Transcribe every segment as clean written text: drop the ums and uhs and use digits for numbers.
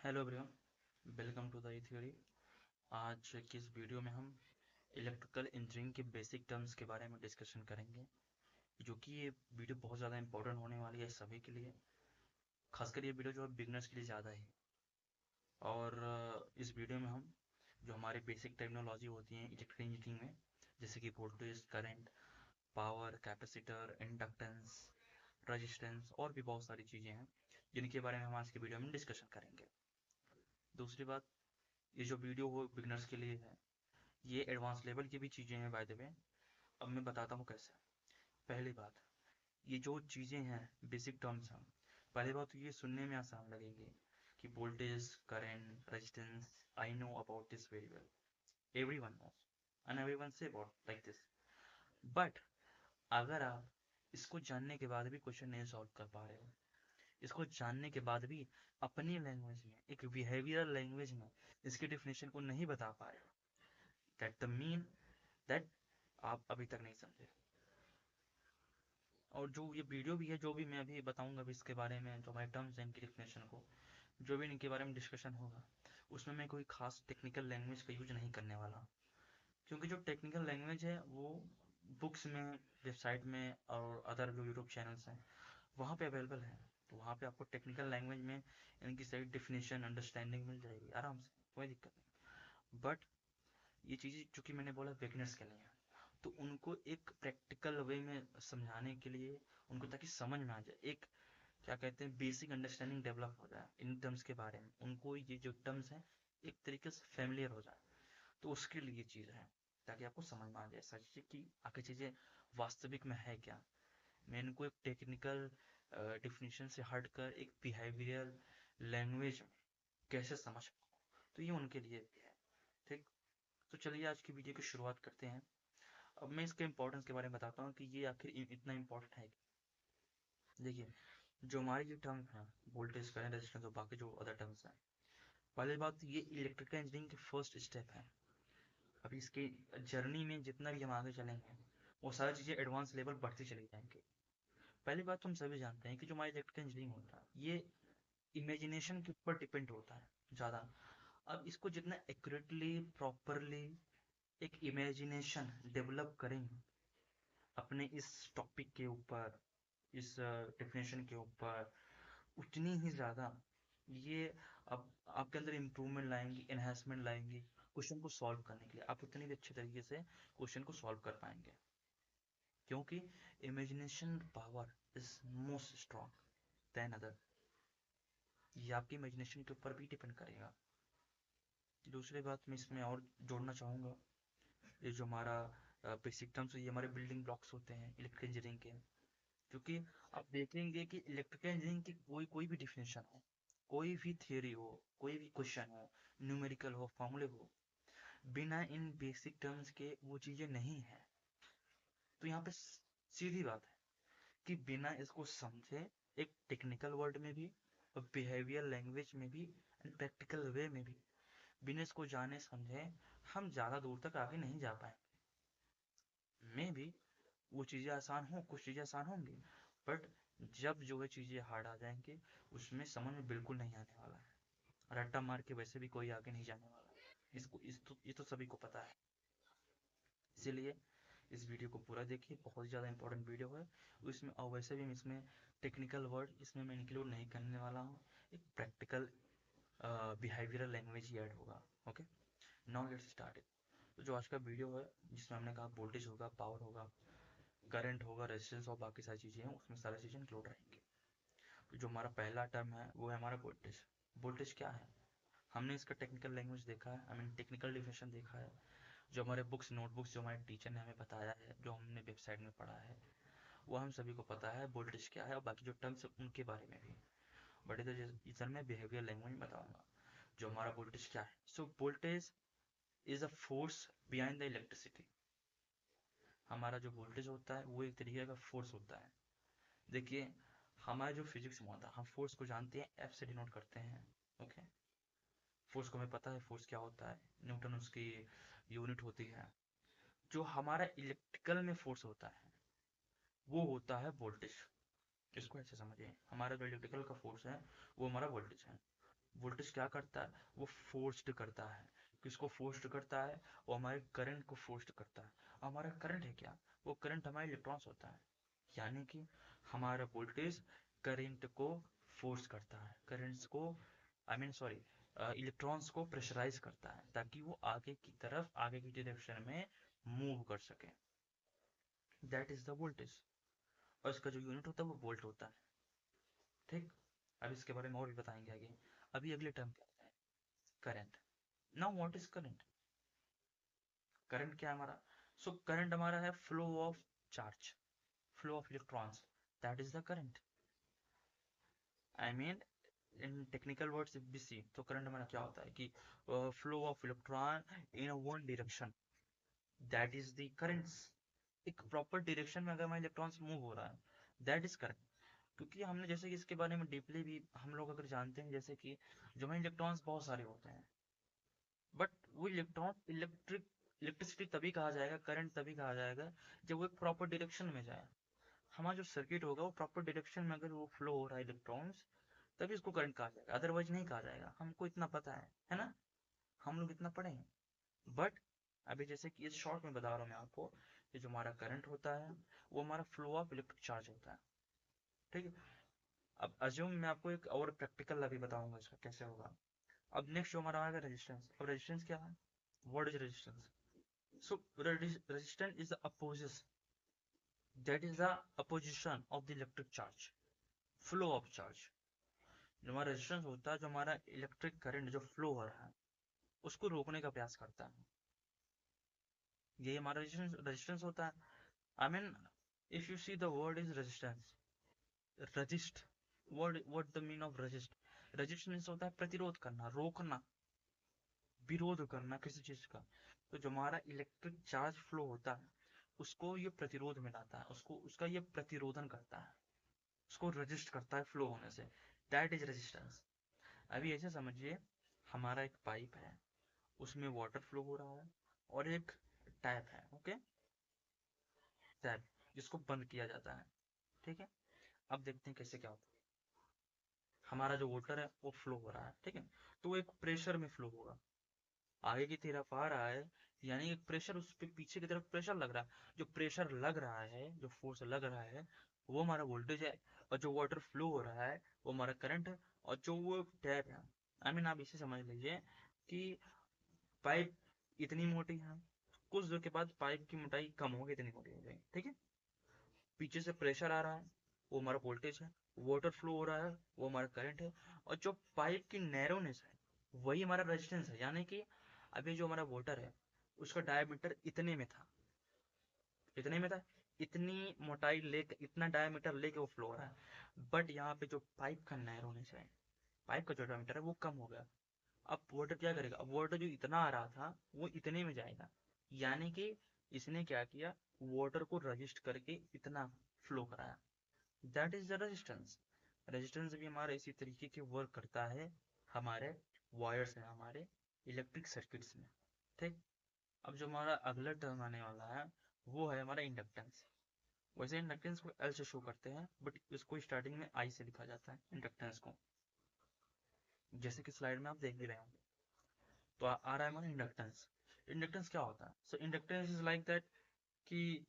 Hello everyone, welcome to the E theory. आज की इस वीडियो में हम इलेक्ट्रिकल इंजीनियरिंग के बेसिक टर्म्स के बारे में डिस्कशन करेंगे, जो कि ये वीडियो बहुत ज़्यादा इंपॉर्टेंट होने वाली है सभी के लिए। खासकर ये वीडियो जो है बिगनर्स के लिए ज़्यादा है। और इस वीडियो में हम जो हमारे बेसिक टेक्नोलॉजी होती हैं इलेक्ट्रिकल इंजीनियरिंग में, जैसे कि voltage, current, power, capacitor, inductance, resistance और भी बहुत सारी चीज़ें हैं जिनके बारे में हम आज की वीडियो में डिस्कशन करेंगे। दूसरी बात, ये जो वीडियो वो बिगनर्स के लिए है, ये एडवांस लेवल की भी चीज़ें हैं बाय द वे। अब मैं बताता हूँ कैसे। पहली बात, ये जो चीज़ें हैं बेसिक टर्म्स हैं, पहली बात तो ये सुनने में आसान लगेंगे कि voltage, current, resistance, I know about this very well, everyone knows and everyone say about like this. But अगर आप इसको जानने के बाद भी क्वेश्चन नहीं सॉल्व कर पा रहे हो, इसको जानने के बाद भी अपनी लैंग्वेज में, एक बिहेवियरल लैंग्वेज में इसके डिफिनेशन को नहीं बता पा रहे हो, दैट द मीन दैट आप अभी तक नहीं समझे। और जो ये वीडियो भी है, जो भी मैं अभी बताऊंगा अभी इसके बारे में, जो हमारे टर्म्स हैं इनकी डिफिनेशन को, जो भी इनके बारे में डिस्कशन होगा, उसमें मैं कोई खास टेक्निकल लैंग्वेज का यूज नहीं करने वाला। क्योंकि जो टेक्निकल लैंग्वेज है वो बुक्स में, वेबसाइट में और अदर जो यूट्यूब चैनल्स हैं वहाँ पे अवेलेबल है। तो वहाँ पे आपको टेक्निकल लैंग्वेज में इनकी सही डिफिनेशन, अंडरस्टैंडिंग मिल जाएगी आराम से, कोई दिक्कत नहीं। बट ये चीज़ें चूंकि मैंने बोला बिगनर्स के लिए हैं, तो उनको एक प्रैक्टिकल वे में समझाने के लिए, उनको ताकि समझ में आ जाए, एक क्या कहते हैं बेसिक अंडरस्टैंडिंग डेवलप हो जाए इन टर्म्स के बारे में, उनको ये जो टर्म्स हैं एक तरीके से फेमिलियर हो जाए। तो उसके लिए ये चीज़ है, ताकि आपको समझ में आ जाए सच कि आखिर चीज़ें वास्तविक में है क्या। मैं इनको एक टेक्निकल डिफिनीशन से हटकर एक बिहेवियरल लैंग्वेज में कैसे समझ पाऊँ, तो ये उनके लिए भी है। ठीक। तो चलिए आज की वीडियो की शुरुआत करते हैं। अब मैं इसके इम्पोर्टेंस के बारे में बताता हूँ कि ये आखिर इतना इम्पोर्टेंट है। देखिए, जो हमारी ये टर्म है वोल्टेज, करंट, रेजिस्टेंस और बाकी जो अदर टर्म्स हैं, पहली बात तो ये इलेक्ट्रिकल इंजीनियरिंग के फर्स्ट स्टेप है। अभी इसके जर्नी में जितना भी हम आगे चलेंगे वो सारी चीज़ें एडवांस लेवल बढ़ती चली जाएंगी। पहली बात तो हम सभी जानते हैं कि जो हमारा इलेक्ट्रिकल इंजीनियरिंग होता है ये इमेजिनेशन के ऊपर डिपेंड होता है ज़्यादा। अब इसको जितना एक्यूरेटली, प्रॉपरली एक इमेजिनेशन डेवलप करेंगे अपने इस टॉपिक के ऊपर, इस डेफिनेशन के ऊपर, उतनी ही ज़्यादा ये अब आपके अंदर इम्प्रूवमेंट लाएंगी, एनहेंसमेंट लाएंगी क्वेश्चन को सॉल्व करने के लिए। आप उतनी भी अच्छे तरीके से क्वेश्चन को सॉल्व कर पाएंगे, क्योंकि imagination power is most strong than other. ये आपकी इमेजिनेशन के ऊपर भी डिपेंड करेगा। दूसरी बात मैं इसमें और जोड़ना चाहूँगा, ये जो हमारा बेसिक टर्म्स, ये हमारे बिल्डिंग ब्लॉक्स होते हैं इलेक्ट्रिकल इंजीनियरिंग के। क्योंकि आप देखेंगे कि इलेक्ट्रिकल इंजीनियरिंग की कोई कोई भी डिफिनेशन हो, कोई भी थियरी हो, कोई भी क्वेश्चन हो, न्यूमेरिकल हो, फॉर्मूले हो, बिना इन बेसिक टर्म्स के वो चीज़ें नहीं है। तो यहाँ पे सीधी बात है कि बिना इसको समझे एक टेक्निकल वर्ड में भी और बिहेवियर लैंग्वेज में भी एंड प्रैक्टिकल वे में भी, बिना इसको जाने समझे हम ज़्यादा दूर तक आगे नहीं जा पाएंगे। में भी वो चीज़ें आसान हो, कुछ चीज़ें आसान होंगी, बट जब जो है चीज़ें हार्ड आ जाएंगी उसमें समझ में बिल्कुल नहीं आने वाला है। रट्टा मार के वैसे भी कोई आगे नहीं जाने वाला है। ये तो सभी को पता है। इसीलिए इस वीडियो को पूरा देखिए, बहुत ज़्यादा इंपॉर्टेंट वीडियो है। इसमें और वैसे भी इसमें टेक्निकल वर्ड इसमें मैं इंक्लूड नहीं करने वाला हूँ, एक प्रैक्टिकल बिहेवियरल लैंग्वेज ही ऐड होगा। Okay, now let's start it. तो जो आज का वीडियो है, जिसमें हमने कहा वोल्टेज होगा, पावर होगा, करंट होगा, रेजिस्टेंस और बाकी सारी चीज़ें हैं, उसमें सारी चीज़ें इंक्लूड रहेंगी। तो जो हमारा पहला टर्म है वो है हमारा वोल्टेज। वोल्टेज क्या है, हमने इसका टेक्निकल लैंग्वेज देखा है, आई मीन टेक्निकल डिफिनेशन देखा है, जो हमारे बुक्स, नोटबुक्स, जो हमारे टीचर ने हमें बताया है, जो हमने वेबसाइट में पढ़ा है, वो हम सभी को पता है वोल्टेज क्या है, और बाकी जो टर्म्स है उनके बारे में भी। बट इधर मैं बिहेवियर लैंग्वेज में बताऊंगा जो हमारा वोल्टेज क्या है। So voltage is a force behind the electricity. हमारा जो वोल्टेज होता है वो एक तरीके का फोर्स होता है। देखिए, हमारा जो फिजिक्स में होता है, हम फोर्स को जानते हैं, एफ से डिनोट करते हैं। ओके, फोर्स को हमें पता है फोर्स क्या होता है, न्यूटन उसकी यूनिट होती है। जो हमारा इलेक्ट्रिकल में फोर्स होता है वो होता है वोल्टेज। इसको ऐसे समझिए, हमारा जो इलेक्ट्रिकल का फोर्स है वो हमारा वोल्टेज है। वोल्टेज क्या करता है, वो फोर्स्ड करता है। किसको फोर्स्ड करता है, वो हमारे करंट को फोर्स्ड करता है। हमारा करंट है क्या, वो करंट हमारे इलेक्ट्रॉन्स होता है। यानी कि हमारा वोल्टेज करंट को फोर्स करता है, करंट्स को आई मीन सॉरी इलेक्ट्रॉन्स को प्रेशराइज करता है, ताकि वो आगे की तरफ, आगे की डायरेक्शन में मूव कर सके। That is the voltage. और इसका जो यूनिट होता है वो वोल्ट होता है। ठीक, अब इसके बारे में और भी बताएंगे आगे। अभी अगले टर्म क्या आता है, current. Now what is current, current क्या है हमारा, सो करंट हमारा है flow of charge, flow of electrons, that is the current. I mean in technical words if we see, तो करंट हमारा क्या होता है कि flow of electron in one direction, that is the currents. एक proper direction में अगर हमारा इलेक्ट्रॉन्स मूव हो रहा है, दैट इज करंट। क्योंकि हमने जैसे कि इसके बारे में डीपली भी हम लोग अगर जानते हैं, जैसे कि जो हमारे इलेक्ट्रॉन्स बहुत सारे होते हैं, बट वो इलेक्ट्रॉन इलेक्ट्रिसिटी तभी कहा जाएगा, करंट तभी कहा जाएगा जब वो एक प्रॉपर डायरेक्शन में जाए। हमारा जो सर्किट होगा वो प्रॉपर डायरेक्शन में अगर वो फ्लो हो रहा है इलेक्ट्रॉन्स, तभी इसको करंट कहा जाएगा, अदरवाइज नहीं कहा जाएगा। हमको इतना पता है ना, हम लोग इतना पढ़े हैं। बट अभी जैसे कि इस शॉर्ट में बता रहा हूँ मैं आपको, कि जो हमारा करंट होता है वो हमारा फ्लो ऑफ इलेक्ट्रिक चार्ज होता है। ठीक है, अब अज्यूम मैं आपको एक और प्रैक्टिकल अभी बताऊंगा इसका कैसे होगा। अब नेक्स्ट जो हमारा आएगा रेजिस्टेंस। अब रेजिस्टेंस क्या है, what is resistance, so resistance is the opposes, that is the opposition of the electric charge, flow of charge. जो हमारा रेजिस्टेंस होता है, जो हमारा इलेक्ट्रिक करंट जो फ्लो हो रहा है उसको रोकने का प्रयास करता है, यही हमारा रेजिस्टेंस होता है। I mean if you see the word is resistance, resist, what the mean of resist, resist means होता है प्रतिरोध करना, रोकना, विरोध करना किसी चीज का। तो जो हमारा इलेक्ट्रिक चार्ज फ्लो होता है उसको ये प्रतिरोध में लाता है, उसको उसका ये प्रतिरोधन करता है, उसको रजिस्ट करता है फ्लो होने से, दैट इज रेजिस्टेंस। अभी ऐसे समझिए, हमारा एक पाइप है, उसमें वाटर फ्लो हो रहा है, और एक टैप है, ओके, टैप जिसको बंद किया जाता है। ठीक है, अब देखते हैं कैसे क्या होता है। हमारा जो वाटर है वो फ्लो हो रहा है, ठीक है, तो वो एक प्रेशर में फ्लो होगा, आगे की तरफ आ रहा है, यानी एक प्रेशर, उस पे पीछे की तरफ प्रेशर लग रहा है। जो प्रेशर लग रहा है, जो फोर्स लग रहा है, वो हमारा वोल्टेज है। और जो वाटर फ्लो हो रहा है वो हमारा करंट है। और जो वो टैप है, आई मीन आप इसे समझ लीजिए कि पाइप इतनी मोटी है, कुछ देर के बाद पाइप की मोटाई कम होगी, इतनी मोटी हो जाएगी। ठीक है, पीछे से प्रेशर आ रहा है, वो हमारा वोल्टेज है, वाटर फ्लो हो रहा है, वो हमारा करंट है। और जो पाइप की नैरोनेस है वही हमारा रेजिस्टेंस है। यानी कि अभी जो हमारा वाटर है उसका डायमीटर इतने में था, इतने में था, इतनी मोटाई लेके, इतना डायमीटर लेके वो फ्लो हो रहा है। बट यहाँ पे जो पाइप का नैरोनेस है, पाइप का जो डायमीटर है वो कम हो गया। अब वाटर क्या करेगा, अब वाटर जो इतना आ रहा था वो इतने में जाएगा। यानी कि इसने क्या किया, वाटर को रजिस्ट करके इतना फ्लो कराया, that is the resistance. Resistance भी हमारा इसी तरीके के वर्क करता है हमारे वायर्स में, हमारे इलेक्ट्रिक सर्किट्स में। ठीक, अब जो हमारा अगला टर्म आने वाला है वो है हमारा इंडक्टेंस। वैसे इंडक्टेंस को एल से शो करते हैं, बट इसको स्टार्टिंग में आई से लिखा जाता है इंडक्टेंस को, जैसे कि स्लाइड में आप देख भी रहे होंगे। तो आ रहा है हमारा इंडक्टेंस। इंडक्टेंस क्या होता है, सो इंडक्टेंस इज लाइक दैट कि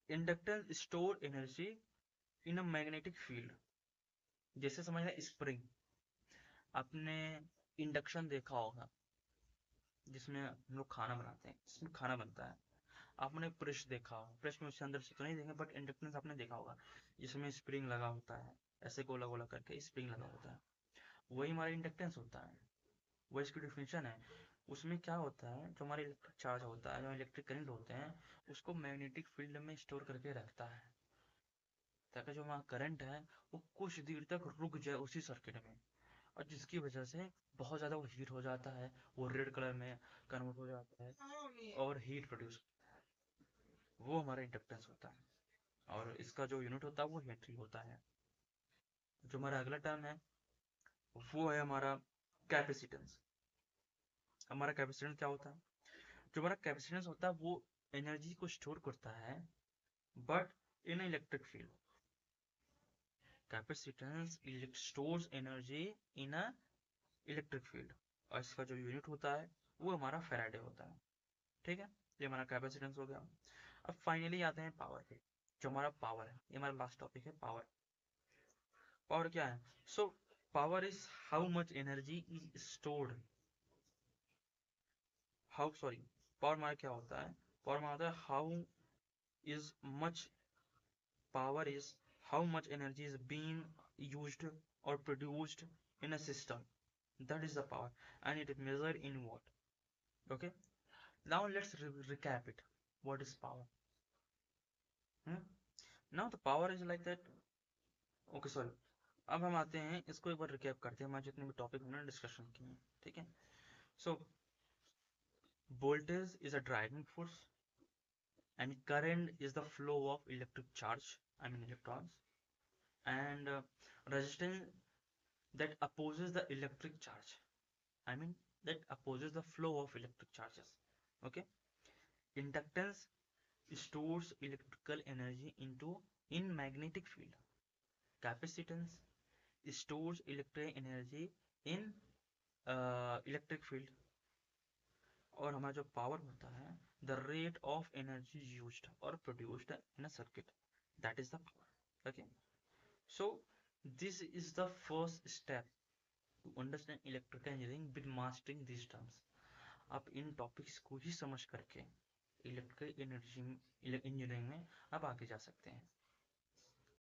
inductance store energy in a magnetic field. जैसे समझना स्प्रिंग, आपने इंडक्शन देखा होगा जिसमें हम लोग खाना बनाते हैं, जिसमें खाना बनता है। आपने प्रेस देखा होगा, प्रेस में उसके अंदर से तो नहीं देखें, बट इंडक्टेंस आपने देखा होगा जिसमें स्प्रिंग लगा होता है, ऐसे गोला गोला करके स्प्रिंग लगा होता है, वही हमारा इंडक्टेंस होता है। वो इसकी डिफिनेशन है। उसमें क्या होता है, जो हमारे इलेक्ट्रिक चार्ज होता है, जो इलेक्ट्रिक करंट होते हैं, उसको मैग्नेटिक फील्ड में स्टोर करके रखता है, ताकि जो हमारा करंट है वो कुछ देर तक रुक जाए उसी सर्किट में। और जिसकी वजह से बहुत ज़्यादा वो हीट हो जाता है, वो रेड कलर में कन्वर्ट हो जाता है और हीट प्रोड्यूस करता है, वो हमारा इंडक्टेंस होता है। और इसका जो यूनिट होता है वो हेनरी होता है। जो हमारा अगला टर्म है वो है हमारा कैपेसिटेंस। हमारा कैपेसिटेंस क्या होता है, जो हमारा कैपेसिटेंस होता है वो एनर्जी को स्टोर करता है, but in electric field. Capacitance stores energy in a electric field, और इसका जो यूनिट होता है वो हमारा फैराडे होता है। ठीक है, ये हमारा कैपेसिटेंस हो गया। अब फाइनली आते हैं पावर पे, जो हमारा पावर है, ये हमारा लास्ट टॉपिक है पावर। पावर क्या है? So power is how much energy is stored, how sorry power हमारा क्या होता है? पावर हमारा होता है how is much, power is how much energy is being used or produced in a system. That is the power, and it is measured in watt. Okay, now let's recap it. What is power? hmm? Now the power is like that. Okay, sorry, अब हम आते हैं इसको एक बार recap करते हैं, हमारे जितने भी टॉपिक हमने डिस्कशन किए हैं। ठीक है, सो voltage is a driving force and current is the flow of electric charge, I mean electrons, and resistance that opposes the electric charge, I mean that opposes the flow of electric charges. Okay, inductance stores electrical energy into in magnetic field. Capacitance stores electric energy in electric field. और हमारा जो power होता है, the rate of energy used और produced in a circuit, that is the power. Okay, so this is the first step to understand electrical engineering with mastering this terms. आप इन topics को ही समझ करके इलेक्ट्रिकल एनर्जी इंजीनियरिंग में आप आगे जा सकते हैं।